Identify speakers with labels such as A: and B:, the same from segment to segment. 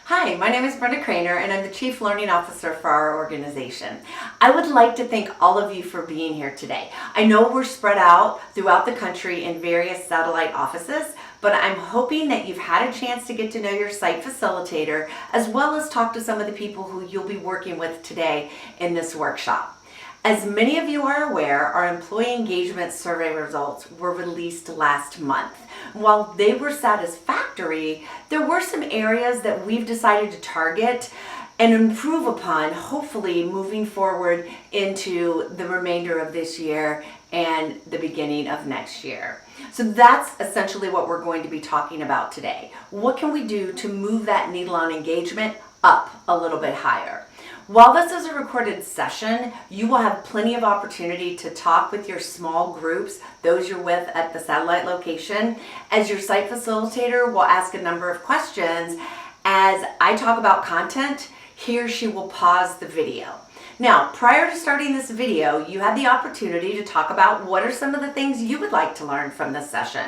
A: Hi, my name is Brenda Craner and I'm the Chief Learning Officer for our organization. I would like to thank all of you for being here today. I know we're spread out throughout the country in various satellite offices, but I'm hoping that you've had a chance to get to know your site facilitator as well as talk to some of the people who you'll be working with today in this workshop. As many of you are aware, our employee engagement survey results were released last month. While they were satisfactory, there were some areas that we've decided to target and improve upon, hopefully moving forward into the remainder of this year and the beginning of next year. So that's essentially what we're going to be talking about today. What can we do to move that needle on engagement up a little bit higher? While this is a recorded session, you will have plenty of opportunity to talk with your small groups, those you're with at the satellite location, as your site facilitator will ask a number of questions. As I talk about content, he or she will pause the video. Now, prior to starting this video, you had the opportunity to talk about what are some of the things you would like to learn from this session.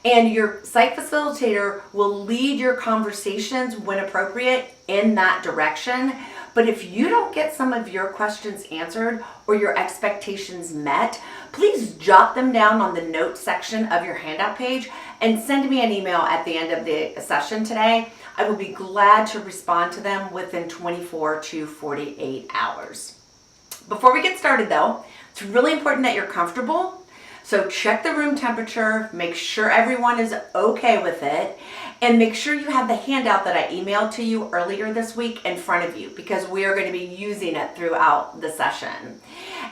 A: And your site facilitator will lead your conversations when appropriate in that direction. But if you don't get some of your questions answered or your expectations met, please jot them down on the notes section of your handout page and send me an email at the end of the session today. I will be glad to respond to them within 24 to 48 hours. Before we get started though, it's really important that you're comfortable. So check the room temperature, make sure everyone is okay with it, and make sure you have the handout that I emailed to you earlier this week in front of you because we are going to be using it throughout the session.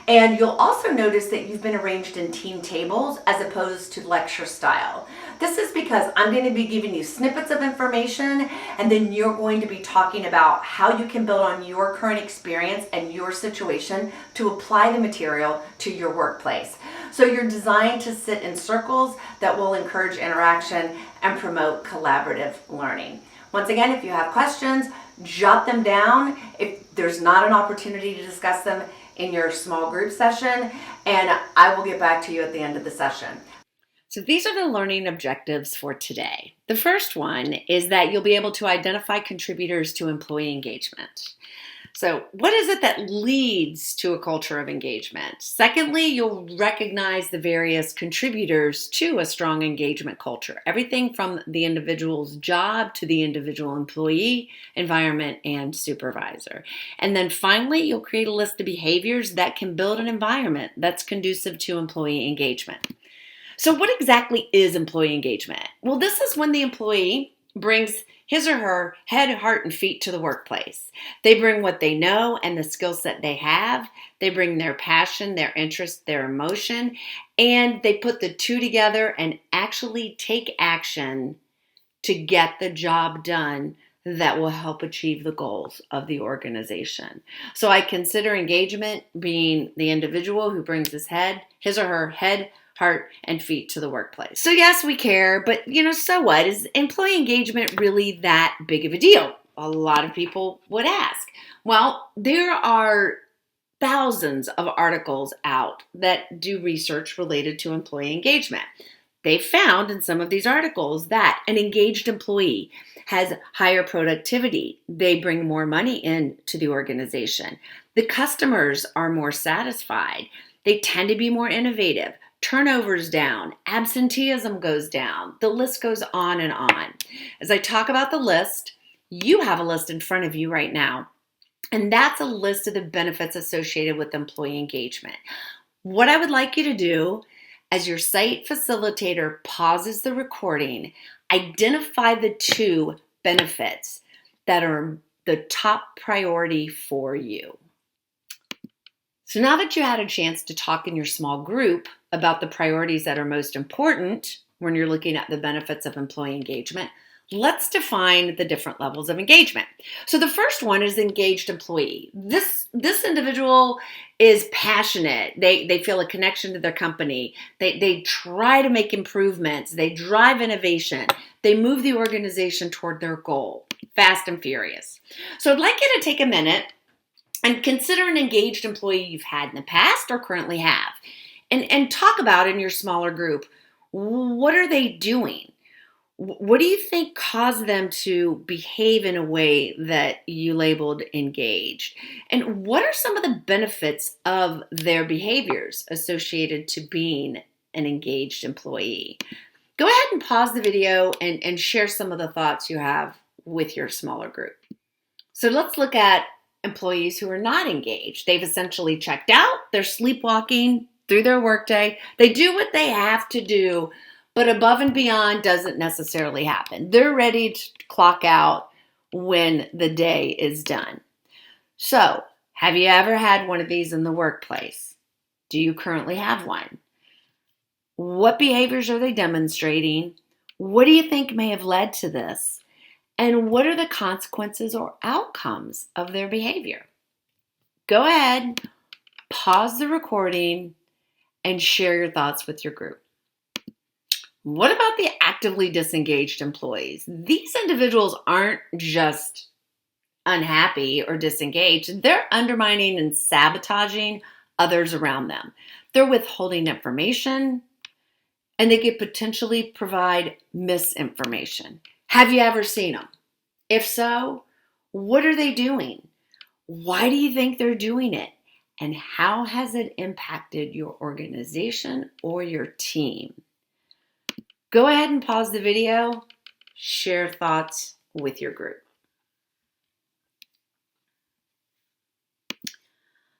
A: And you'll also notice that you've been arranged in team tables as opposed to lecture style. This is because I'm going to be giving you snippets of information and then you're going to be talking about how you can build on your current experience and your situation to apply the material to your workplace. So you're designed to sit in circles that will encourage interaction and promote collaborative learning. Once again, if you have questions, jot them down. If there's not an opportunity to discuss them in your small group session, and I will get back to you at the end of the session. So these are the learning objectives for today. The first one is that you'll be able to identify contributors to employee engagement. So what is it that leads to a culture of engagement? Secondly, you'll recognize the various contributors to a strong engagement culture, everything from the individual's job to the individual employee, environment, and supervisor. And then finally, you'll create a list of behaviors that can build an environment that's conducive to employee engagement. So what exactly is employee engagement? Well, this is when the employee brings his or her head, heart, and feet to the workplace. They bring what they know and the skill set they have. They bring their passion, their interest, their emotion, and they put the two together and actually take action to get the job done that will help achieve the goals of the organization. So I consider engagement being the individual who brings his or her head, heart, and feet to the workplace. So yes, we care, but so what? Is employee engagement really that big of a deal? A lot of people would ask. Well, there are thousands of articles out that do research related to employee engagement. They found in some of these articles that an engaged employee has higher productivity. They bring more money into the organization. The customers are more satisfied. They tend to be more innovative. Turnover's down, absenteeism goes down, the list goes on and on. As I talk about the list, you have a list in front of you right now, and that's a list of the benefits associated with employee engagement. What I would like you to do as your site facilitator pauses the recording, identify the two benefits that are the top priority for you. So now that you had a chance to talk in your small group about the priorities that are most important when you're looking at the benefits of employee engagement, let's define the different levels of engagement. So the first one is engaged employee. This individual is passionate. They feel a connection to their company. They try to make improvements. They drive innovation. They move the organization toward their goal, fast and furious. So I'd like you to take a minute and consider an engaged employee you've had in the past or currently have. And talk about in your smaller group, what are they doing? What do you think caused them to behave in a way that you labeled engaged? And what are some of the benefits of their behaviors associated to being an engaged employee? Go ahead and pause the video and share some of the thoughts you have with your smaller group. So let's look at employees who are not engaged. They've essentially checked out, they're sleepwalking through their workday. They do what they have to do, but above and beyond doesn't necessarily happen. They're ready to clock out when the day is done. So, have you ever had one of these in the workplace? Do you currently have one? What behaviors are they demonstrating? What do you think may have led to this? And what are the consequences or outcomes of their behavior? Go ahead, pause the recording, and share your thoughts with your group. What about the actively disengaged employees? These individuals aren't just unhappy or disengaged, they're undermining and sabotaging others around them. They're withholding information, and they could potentially provide misinformation. Have you ever seen them? If so, what are they doing? Why do you think they're doing it? And how has it impacted your organization or your team? Go ahead and pause the video, share thoughts with your group.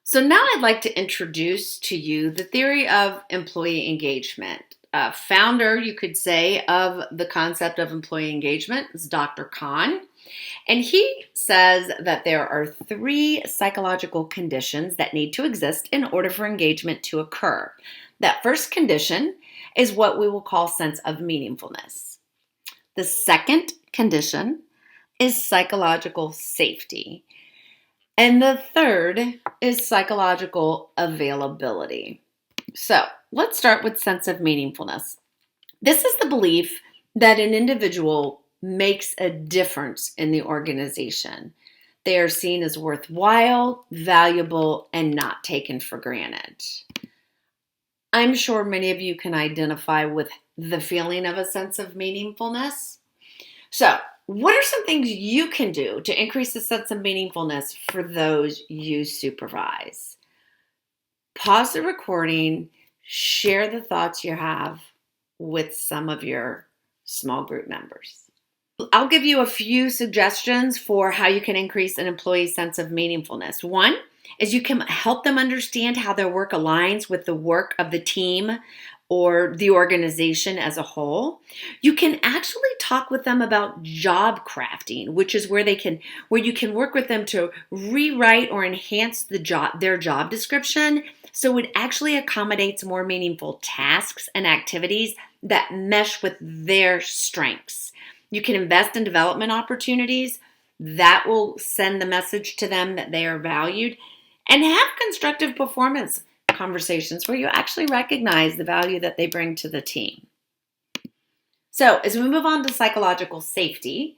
A: So now I'd like to introduce to you the theory of employee engagement. Founder, you could say, of the concept of employee engagement is Dr. Kahn. And he says that there are 3 psychological conditions that need to exist in order for engagement to occur. That first condition is what we will call sense of meaningfulness. The second condition is psychological safety. And the third is psychological availability. So let's start with sense of meaningfulness. This is the belief that an individual makes a difference in the organization. They are seen as worthwhile, valuable, and not taken for granted. I'm sure many of you can identify with the feeling of a sense of meaningfulness. So, what are some things you can do to increase the sense of meaningfulness for those you supervise? Pause the recording, share the thoughts you have with some of your small group members. I'll give you a few suggestions for how you can increase an employee's sense of meaningfulness. One is you can help them understand how their work aligns with the work of the team or the organization as a whole. You can actually talk with them about job crafting, which is where you can work with them to rewrite or enhance their job description so it actually accommodates more meaningful tasks and activities that mesh with their strengths. You can invest in development opportunities that will send the message to them that they are valued, and have constructive performance conversations where you actually recognize the value that they bring to the team. So as we move on to psychological safety,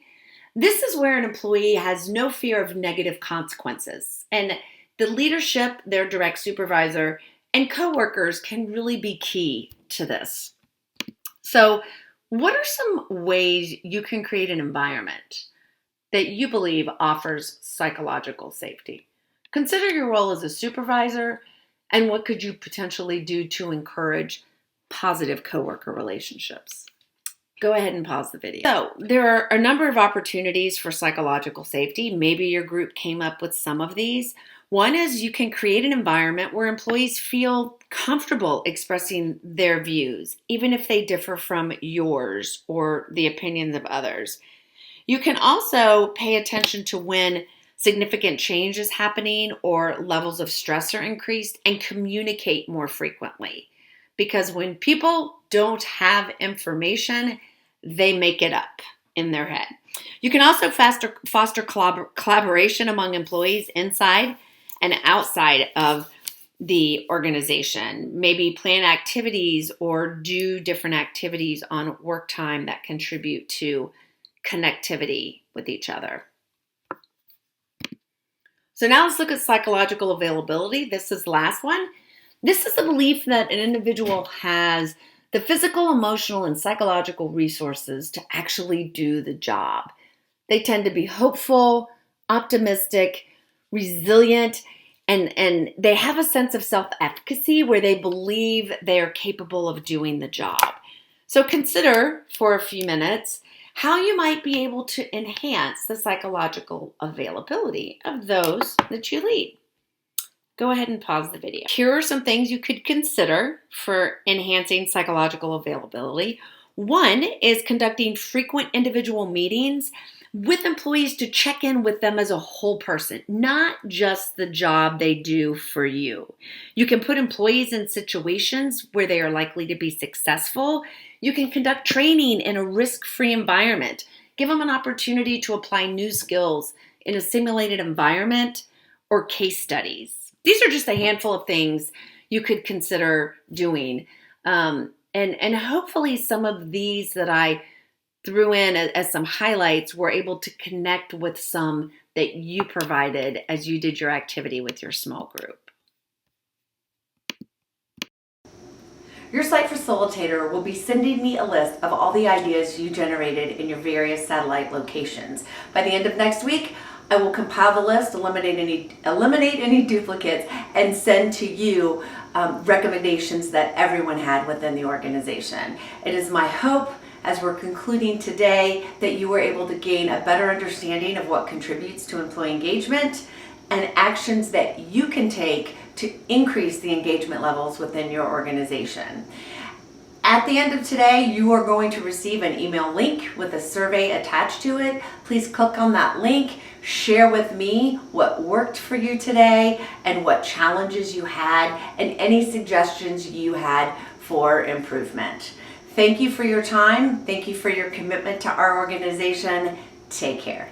A: this is where an employee has no fear of negative consequences. And the leadership, their direct supervisor, and coworkers can really be key to this. So what are some ways you can create an environment that you believe offers psychological safety? Consider your role as a supervisor and what could you potentially do to encourage positive coworker relationships. Go ahead and pause the video. So there are a number of opportunities for psychological safety. Maybe your group came up with some of these. One is you can create an environment where employees feel comfortable expressing their views, even if they differ from yours or the opinions of others. You can also pay attention to when significant change is happening or levels of stress are increased and communicate more frequently. Because when people don't have information, they make it up in their head. You can also foster collaboration among employees inside and outside of the organization. Maybe plan activities or do different activities on work time that contribute to connectivity with each other. So now let's look at psychological availability. This is the last one. This is the belief that an individual has the physical, emotional, and psychological resources to actually do the job. They tend to be hopeful, optimistic, resilient, and they have a sense of self-efficacy where they believe they are capable of doing the job. So consider for a few minutes how you might be able to enhance the psychological availability of those that you lead. Go ahead and pause the video. Here are some things you could consider for enhancing psychological availability. One is conducting frequent individual meetings with employees to check in with them as a whole person, not just the job they do for you. You can put employees in situations where they are likely to be successful. You can conduct training in a risk-free environment. Give them an opportunity to apply new skills in a simulated environment or case studies. These are just a handful of things you could consider doing. And hopefully some of these that I threw in as some highlights were able to connect with some that you provided as you did your activity with your small group. Your site facilitator will be sending me a list of all the ideas you generated in your various satellite locations. By the end of next week, I will compile the list, eliminate any duplicates, and send to you recommendations that everyone had within the organization. It is my hope, as we're concluding today, that you were able to gain a better understanding of what contributes to employee engagement and actions that you can take to increase the engagement levels within your organization. At the end of today, you are going to receive an email link with a survey attached to it. Please click on that link, share with me what worked for you today and what challenges you had and any suggestions you had for improvement. Thank you for your time. Thank you for your commitment to our organization. Take care.